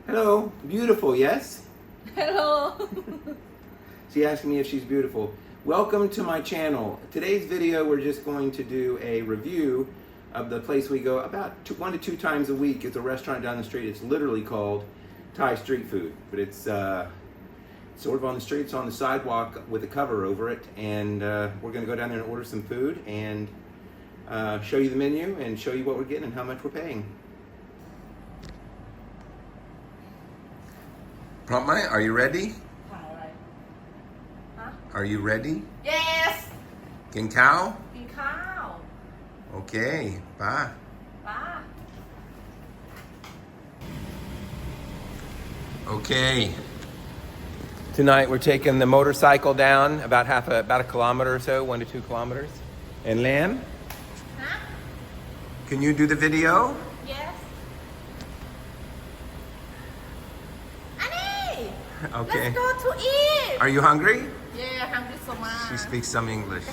Hello, beautiful, yes? Hello. She asked me if she's beautiful. Welcome to my channel. Today's video, we're just going to do a review of the place we go about 1 to 2 times a week. It's a restaurant down the street. It's literally called Thai street food, but it's sort of on the street. It's on the sidewalk with a cover over it, and we're gonna go down there and order some food and show you the menu and show you what we're getting and how much we're paying. Pratmai, are you ready? Are you ready? Yes. กินข้าว กินข้าว Okay, bye. ป้า Okay. Tonight we're taking the motorcycle down about about a kilometer or so, 1 to 2 kilometers. And Lamb, ฮะ can you do the video? Yes อันนี้ Okay. Let's go to eat Are you hungry? Yeah hungry so much She speaks some English.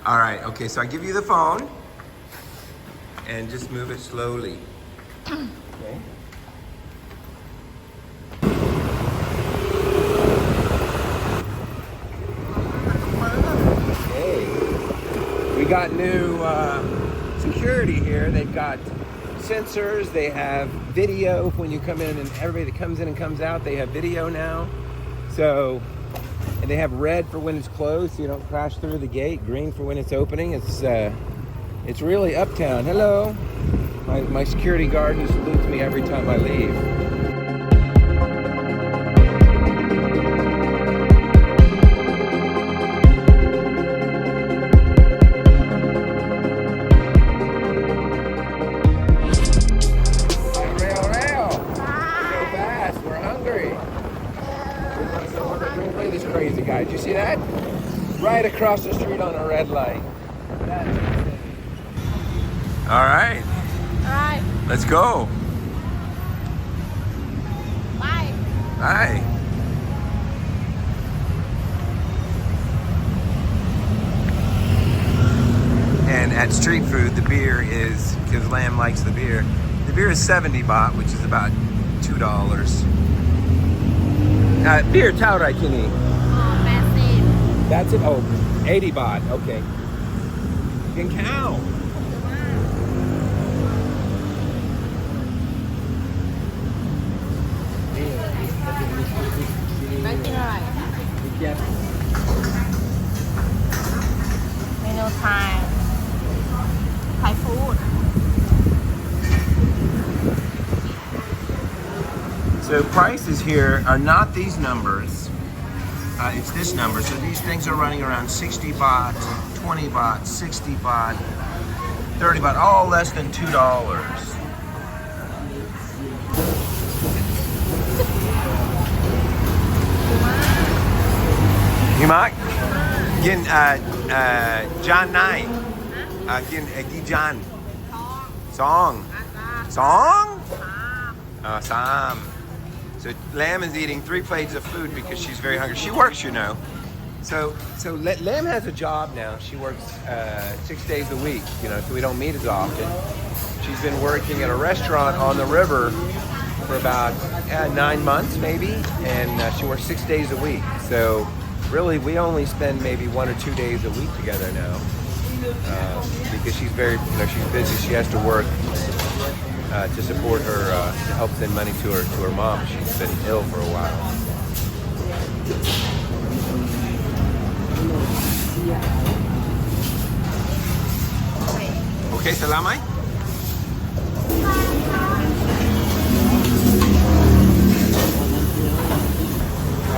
All right. Okay. So I give you the phone, and just move it slowly. Okay. Hey, we got new security here. They've got sensors. They have video when you come in, and everybody that comes in and comes out, they have video now. So. And they have red for when it's closed, so you don't crash through the gate. Green for when it's opening. It's really uptown. Hello. My security guard who salutes me every time I leave. Rail. Go fast. We're hungry. Look at this crazy guy. Did you see that? Right across the street on a red light. All right. Alright Let's go. Bye Bye. And at street food, the beer is, because Lamb likes the beer is 70 baht, which is about $2. Beer, Tao Rai Kini. อ๋อ80 That's it. Oh, 80 baht. Okay. Good cow. ได้กินอะไรเมนูไทยฟู้ด So prices here are not these numbers. It's this number. So these things are running around 60 baht, 20 baht, 60 baht, 30 baht, all less than $2. You mark? Gin Jan Nai. Gin Jan. Song. Song? Sam. So Lamb is eating 3 plates of food because she's very hungry. She works, you know. So Lamb has a job now. She works 6 days a week, you know, so we don't meet as often. She's been working at a restaurant on the river for about 9 months maybe, and she works 6 days a week. So really we only spend maybe 1 or 2 days a week together now, because she's very, you know, she's busy. She has to work to support her, to help send money to her mom. She's been ill for a while. Okay, salamai.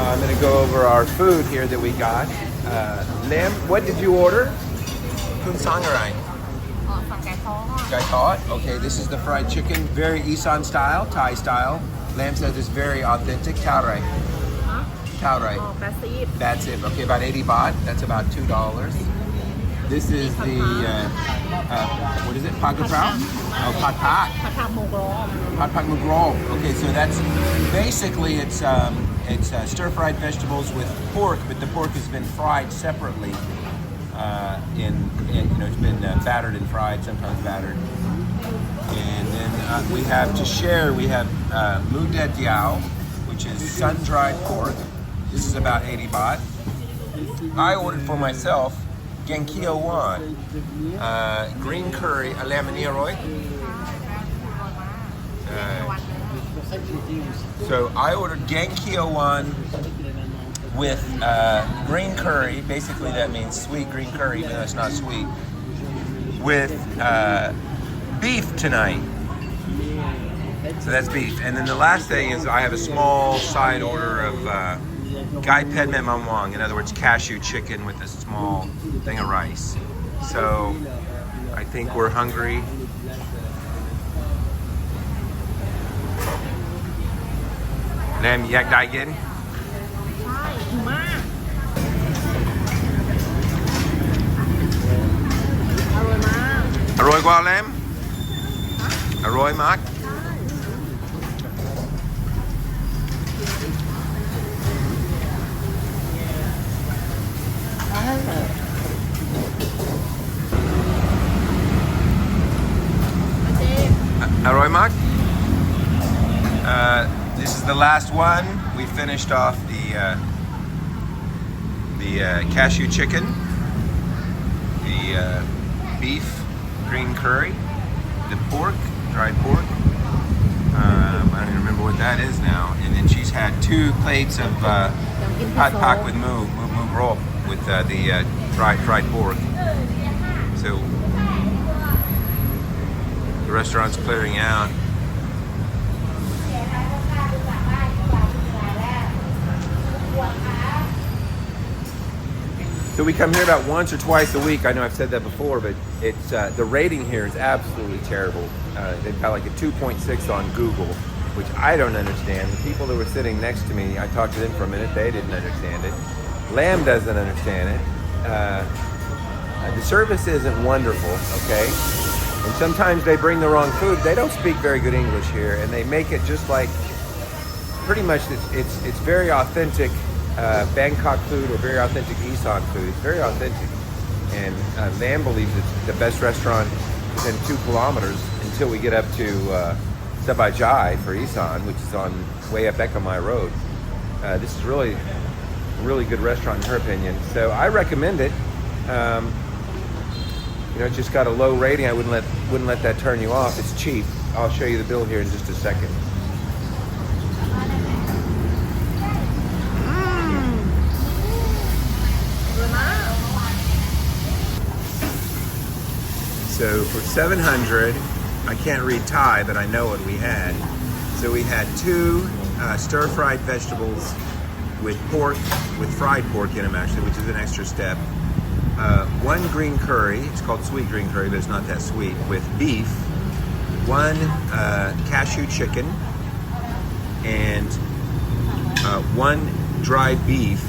I'm gonna go over our food here that we got. Lamb, what did you order? Kun sangarai. อ๋อฝั่งไก่ทอด Gai thought. Okay, this is the fried chicken, very Isan style, Thai style. Lamb says it's very authentic. Tao Rai. ฮะ Tao Rai. อ๋อ80 That's it. Okay, about 80 baht. That's about $2. This is the what is it? Pad Kaprao? Oh, pad pat. ผัดผักหมูกรอบ Pad pat mugrol. Okay, so that's basically it's stir-fried vegetables with pork, but the pork has been fried separately. In you know, it's been battered and fried, sometimes battered. And then we have to share. We have mu de diao, which is sun-dried pork. This is about 80 baht. I ordered for myself Genkio Wan, green curry, a lamanieroi. So I ordered Genkio Wan with green curry. Basically, that means sweet green curry, even though it's not sweet. With beef tonight. So that's beef. And then the last thing is I have a small side order of Gai Ped Met Mam Wang, in other words, cashew chicken with a small thing of rice. So I think we're hungry. Lam yak dai gin? ใช่หิวมากอร่อยมาก Aroy gwa lam? Aroy mak? Aroy mak? This is the last one. We finished off the cashew chicken, the beef green curry, the pork, dried pork. I don't even remember what that is now. And then she's had 2 plates of hot pak with mu roll with the fried pork. So the restaurant's clearing out. So we come here about once or twice a week. I know I've said that before, but it's the rating here is absolutely terrible. They've got like a 2.6 on Google, which I don't understand. The people that were sitting next to me, I talked to them for a minute, they didn't understand it. Lamb doesn't understand it. The service isn't wonderful, okay? And sometimes they bring the wrong food. They don't speak very good English here, and they make it just like, pretty much it's very authentic Bangkok food or very authentic Isan food. It's very authentic. And Lam believes it's the best restaurant within 2 kilometers until we get up to Sabai Jai for Isan, which is on way up Ekamai Road. This is really good restaurant in her opinion. So I recommend it. You know, it's just got a low rating. I wouldn't let that turn you off. It's cheap. I'll show you the bill here in just a second. So for 700, I can't read Thai, but I know what we had. So we had 2 stir-fried vegetables with pork, with fried pork in them actually, which is an extra step. 1 green curry, it's called sweet green curry, but it's not that sweet, with beef. 1 cashew chicken, and 1 dry beef,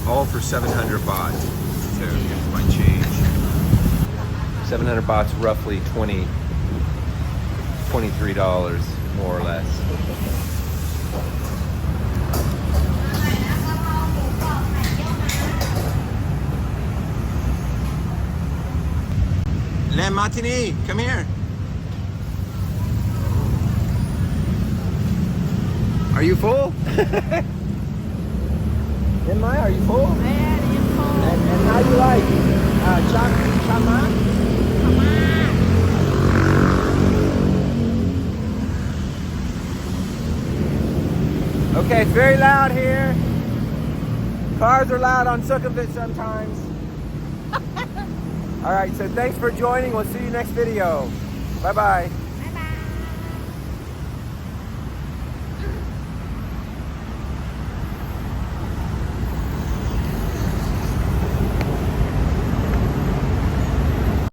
all for 700 baht. So here's my change. 700 baht's roughly $23, more or less. Lam Martini, come here. Are you full? Maya, are you full? And how do you like chama? Okay, it's very loud here. Cars are loud on Sukhumvit sometimes. All right, so thanks for joining. We'll see you next video. Bye-bye.